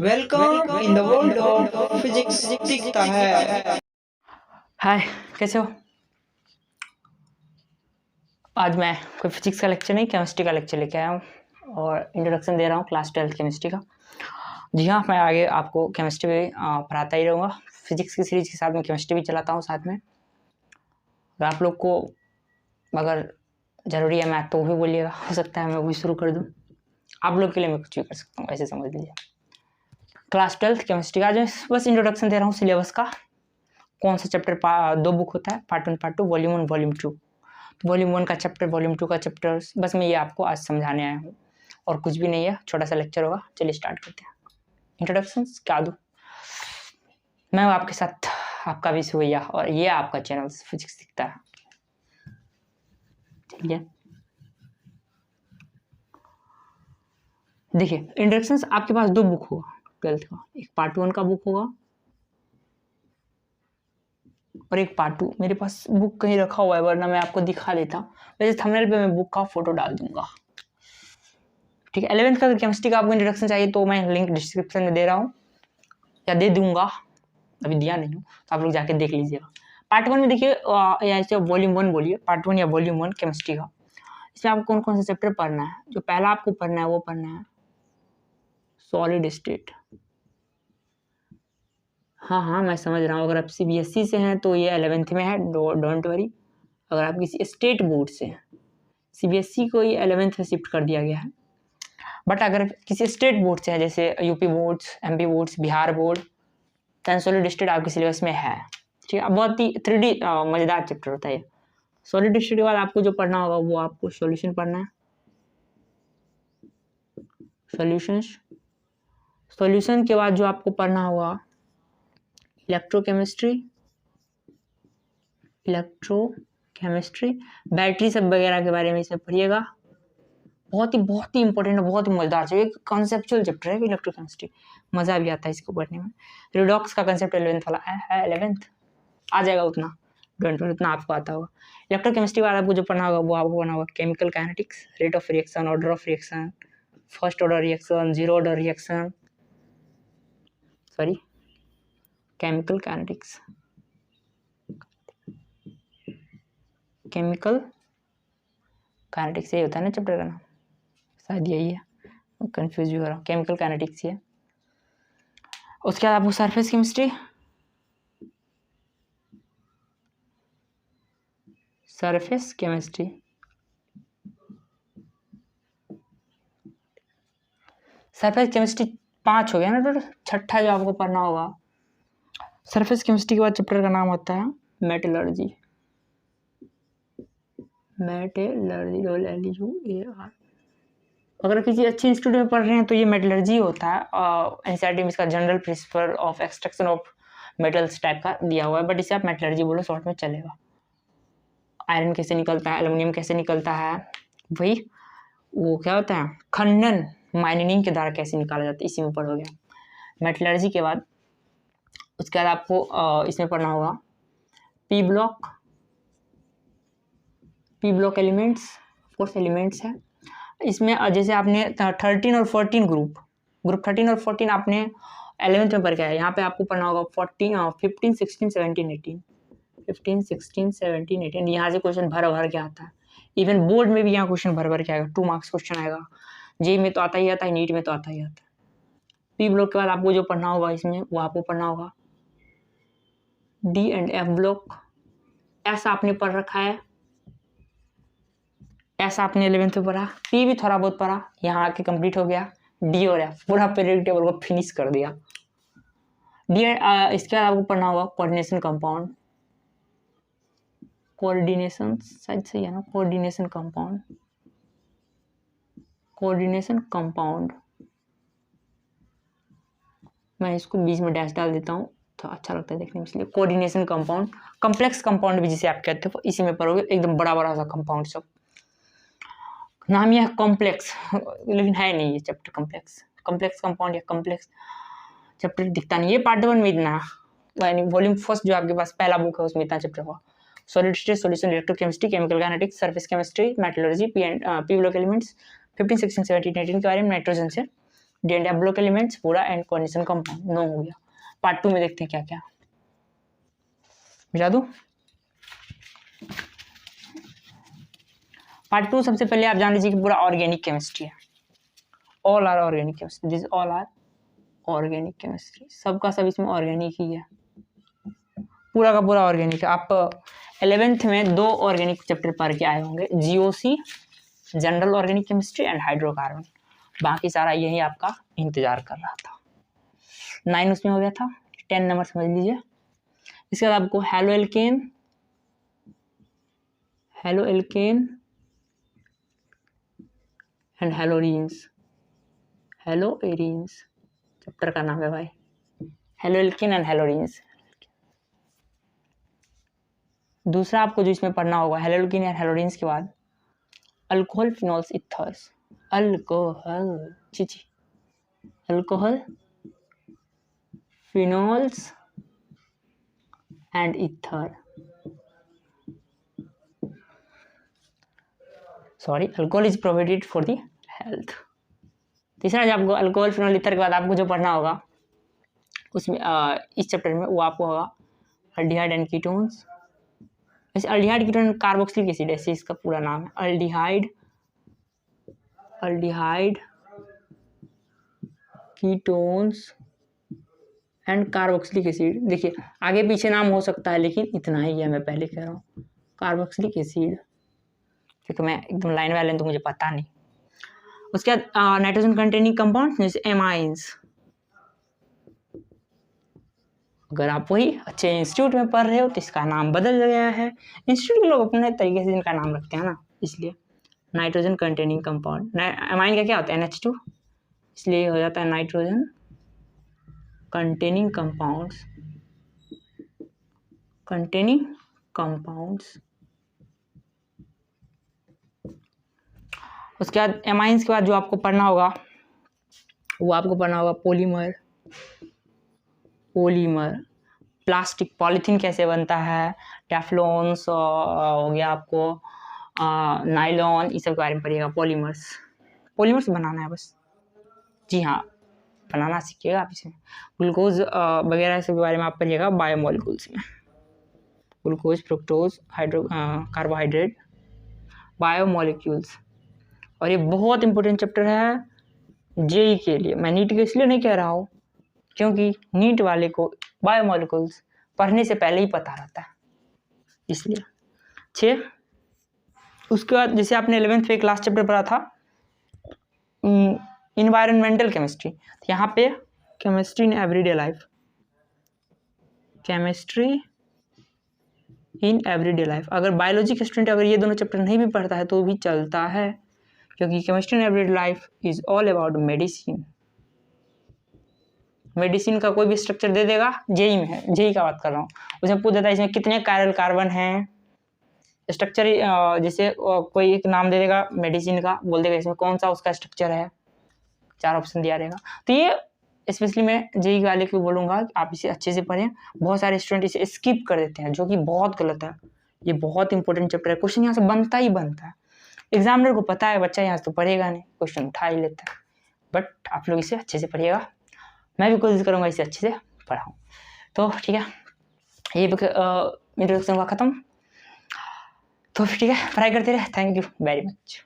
Welcome in the world of physics दिखता है। हाय, कैसे हो? आज मैं कोई फिजिक्स का लेक्चर नहीं, केमिस्ट्री का लेक्चर लेके आया हूँ और इंट्रोडक्शन दे रहा हूँ क्लास 12 केमिस्ट्री का। जी हाँ, मैं आगे आपको केमिस्ट्री भी पढ़ाता ही रहूँगा। फिजिक्स की सीरीज के साथ में केमिस्ट्री भी चलाता हूँ साथ में। और आप लोग को अगर ज़रूरी है मैथ तो भी बोलिएगा, हो सकता है मैं वही शुरू कर दूँ। आप लोग के लिए मैं कुछ भी कर सकता हूँ, ऐसे समझ लीजिए। क्लास 12 केमिस्ट्री का जो बस इंट्रोडक्शन दे रहा हूँ सिलेबस का। कौन सा चैप्टर, 2 बुक होता है, part 1 part 2, volume 1 volume 2। Volume 1 का चैप्टर, वॉल्यूम 2 का चैप्टर, बस मैं ये आपको आज समझाने आया हूँ और कुछ भी नहीं है, छोटा सा लेक्चर होगा। चलिए स्टार्ट करते हैं। इंट्रोडक्शन क्या दूँ मैं आपके साथ, आपका भी भैया, और ये आपका चैनल फिजिक्स दिखता है। ठीक है, देखिए इंट्रोडक्शन आपके पास 2 बुक होगा 12th का। एक पार्ट 1 का बुक होगा और एक पार्ट 2। मेरे पास बुक कहीं रखा हुआ है, वरना मैं आपको दिखा देता। वैसे थंबनेल पे मैं बुक का फोटो डाल दूंगा। ठीक है, 11th का केमिस्ट्री का आपको इंट्रोडक्शन चाहिए तो मैं लिंक डिस्क्रिप्शन में दे रहा हूँ या दे दूंगा, अभी दिया नहीं हूँ, तो आप लोग जाके देख लीजिएगा। पार्ट 1 में देखिए, या वॉल्यूम 1 बोलिए, पार्ट 1 या वॉल्यूम 1 केमिस्ट्री का। इसमें आपको कौन कौन से चैप्टर पढ़ना है? जो पहला आपको पढ़ना है वो पढ़ना है सॉलिड स्टेट। हाँ, मैं समझ रहा हूँ, अगर आप CBSE से हैं तो ये 11th में है, डोंट वरी। अगर आप किसी स्टेट बोर्ड से हैं, CBSE को ये 11th में शिफ्ट कर दिया गया है। बट अगर किसी स्टेट बोर्ड से है, जैसे UP boards, MP boards, Bihar board, तो सॉलिड स्टेट आपके सिलेबस में है। ठीक है, बहुत ही 3D मजेदार चैप्टर होता है। सॉलिड स्टेट के बाद आपको जो पढ़ना होगा वो आपको सॉल्यूशन पढ़ना है। सॉल्यूशन के बाद जो आपको पढ़ना होगा इलेक्ट्रोकेमिस्ट्री, बैटरी सब वगैरह के बारे में इसमें पढ़िएगा। बहुत ही इंपॉर्टेंट है, बहुत ही मजेदार चैप्टर, एक कॉन्सेप्चुअल चैप्टर है इलेक्ट्रोकेमिस्ट्री। मजा भी आता है इसको पढ़ने में। रिडॉक्स का कंसेप्ट 11th वाला है, 11th आ जाएगा उतना, डोंट वरी, उतना आपको आता होगा। इलेक्ट्रोकेमिस्ट्री वाला आपको जो पढ़ना होगा वो आपको पढ़ना होगा chemical kinetics, rate of reaction, order of reaction, first order reaction, zero order reaction, chemical kinetics, chemical kinetics यही होता है ना चैप्टर का नाम, शायद यही है, कंफ्यूज भी हो रहा हूँ। केमिकल काइनेटिक्स है। उसके बाद आपको surface chemistry, surface chemistry surface chemistry 5 हो गया ना टोटल। छठा जो आपको पढ़ना होगा सरफेस केमिस्ट्री के बाद चैप्टर का नाम होता है मेटलर्जी। अगर किसी अच्छे इंस्टीट्यूट में पढ़ रहे हैं तो ये मेटलर्जी होता है। NCERT में इसका general principle of extraction of metals type का दिया हुआ है, बट इसे आप मेटलर्जी बोलो, शॉर्ट में चलेगा। आयरन कैसे निकलता है, एल्युमिनियम कैसे निकलता है, वही वो क्या होता है, खनन माइनिंग के द्वारा कैसे निकाला जाता है, इसी में पढ़ोगे मेटलर्जी के बाद। उसके बाद आपको इसमें पढ़ना होगा P block elements, force elements है इसमें। जैसे आपने 13 और 14 ग्रुप 13 और 14 आपने 11th में पढ़ के आया। यहाँ पे आपको पढ़ना होगा 15, 16, 17, 18, 15, 16, 17, 18। यहाँ से क्वेश्चन भर के आता है। इवन बोर्ड में भी यहाँ क्वेश्चन भर के आएगा, 2 मार्क्स क्वेश्चन आएगा। जेई में तो आता ही आता है, नीट में तो आता ही आता है। पी ब्लॉक के बाद आपको जो पढ़ना होगा इसमें, वो आपको पढ़ना होगा डी एंड एफ ब्लॉक। ऐसा आपने पढ़ रखा है, ऐसा आपने 11th में पढ़ा। पी भी थोड़ा बहुत पढ़ा, यहाँ आके कंप्लीट हो गया। डी और एफ पूरा पीरियडिक टेबल को फिनिश कर दिया। डी इसके बाद आपको पढ़ना होगा कोऑर्डिनेशन कंपाउंड, कोऑर्डिनेशन शायद सही है ना, कोऑर्डिनेशन कंपाउंड। मैं इसको बीच में डैश डाल देता हूँ तो अच्छा लगता है देखने में, इसलिए कोऑर्डिनेशन कंपाउंड। कॉम्प्लेक्स कंपाउंड भी जिसे आप कहते हो, इसी में पढ़ोगे, एकदम बड़ा सा कंपाउंड। सब नाम यह है कॉम्प्लेक्स, लेकिन है नहीं ये चैप्टर कॉम्प्लेक्स कंपाउंड या कॉम्प्लेक्स चैप्टर दिखता नहीं। ये पार्ट 1 में इतना, यानी वॉल्यूम फर्स्ट जो आपके पास पहला बुक है उसमें इतना चैप्टर होगा। Solid state solution, electrochemistry, chemical kinetics, surface chemistry, metallurgy, P block elements, 15, 16, 17, 18 के बारे में, नाइट्रोजन से ब्लॉक एलिमेंट्स पूरा एंड कोऑर्डिनेशन कंपाउंड 9 हो गया। पार्ट 2 में देखते हैं क्या क्या मिला दूं। पार्ट 2 सबसे पहले आप जान लीजिए कि पूरा ऑर्गेनिक केमिस्ट्री है। All are organic chemistry, this all are organic chemistry, सबका सब इसमें ऑर्गेनिक ही है, पूरा का पूरा ऑर्गेनिक है। आप 11th में 2 ऑर्गेनिक चैप्टर पढ़ के आए होंगे, GOC general organic chemistry and hydrocarbon, बाकी सारा यही आपका इंतजार कर रहा था। 9 उसमें हो गया था, 10 नंबर समझ लीजिए। इसके बाद आपको हेलो एल्केन एंड हेलोरीन्स चैप्टर का नाम है भाई, हेलो एल्केन एंड हेलोरीन्स। दूसरा आपको जो इसमें पढ़ना होगा हेलो एल्केन एंड हेलोरीन्स के बाद alcohol phenols ethers, alcohol phenols and ether, sorry alcohol is provided for the health. तीसरा जो आपको अल्कोहल फिनॉल इथर के बाद आपको जो पढ़ना होगा उसमें इस चैप्टर में वो आपको होगा अल्डिहाइड एंड कीटोन्स। वैसे अल्डिहाइड कीटोन कार्बोक्सिलिक एसिड, ऐसे इसका पूरा नाम है, aldehyde ketones and carboxylic acid. देखिए आगे पीछे नाम हो सकता है लेकिन इतना ही है, मैं पहले कह रहा हूँ कार्बोक्सिलिक एसिड, क्योंकि मैं एकदम लाइन वाले तो मुझे पता नहीं। उसके बाद नाइट्रोजन कंटेनिंग कंपाउंड जैसे एमाइंस, अगर आप वही अच्छे इंस्टीट्यूट में पढ़ रहे हो तो इसका नाम बदल गया है, इंस्टीट्यूट के लोग अपने तरीके से इनका नाम रखते हैं ना, इसलिए नाइट्रोजन कंटेनिंग कंपाउंड। एमाइन का क्या होता है NH2, इसलिए हो जाता है नाइट्रोजन कंटेनिंग कंपाउंड्स। उसके बाद एमाइंस के बाद जो आपको पढ़ना होगा वो आपको पढ़ना होगा पॉलीमर, प्लास्टिक पॉलीथीन कैसे बनता है, टेफ्लॉन्स हो गया आपको, नाइलॉन, इस सब के बारे में पढ़िएगा। पॉलीमर्स बनाना है बस, जी हाँ बनाना सीखिएगा आप इसमें। ग्लूकोज वगैरह सब के बारे में आप पढ़िएगा बायोमोलिक्यूल्स में, ग्लूकोज फ्रुक्टोज कार्बोहाइड्रेट बायोमोलिक्यूल्स। और ये बहुत इंपॉर्टेंट चैप्टर है जेई के लिए, मैं नीट के इसलिए नहीं कह रहा हूँ क्योंकि नीट वाले को बायोमोलिक्यूल्स पढ़ने से पहले ही पता रहता है, इसलिए 6। उसके बाद जैसे आपने 11th में क्लास चैप्टर पढ़ा था इन्वायरमेंटल केमिस्ट्री, यहाँ पे केमिस्ट्री इन एवरीडे लाइफ, अगर बायोलॉजी के स्टूडेंट अगर ये दोनों चैप्टर नहीं भी पढ़ता है तो भी चलता है, क्योंकि chemistry in everyday life is all about medicine का कोई भी स्ट्रक्चर दे देगा, जेई में है, जेई का बात कर रहा हूँ, उसमें पूछ देता है इसमें कितने कायरल कार्बन हैं, स्ट्रक्चर जैसे कोई एक नाम दे देगा मेडिसिन का, बोल देगा इसमें कौन सा उसका स्ट्रक्चर है, 4 ऑप्शन दिया रहेगा। तो ये स्पेशली मैं जेई वाले को बोलूँगा कि आप इसे अच्छे से पढ़ें। बहुत सारे स्टूडेंट इसे स्किप कर देते हैं जो कि बहुत गलत है, ये बहुत इंपॉर्टेंट चैप्टर है, क्वेश्चन यहाँ से बनता ही बनता है, एग्जामिनर को पता है बच्चा यहाँ से तो पढ़ेगा नहीं, क्वेश्चन उठा ही लेता है, बट आप लोग इसे अच्छे से पढ़िएगा, मैं भी कोशिश करूँगा इसे अच्छे से पढ़ाऊँ। तो ठीक है, ये इंट्रोडक्शन हुआ ख़त्म, तो ठीक है पढ़ाई करते रहे। Thank you very much.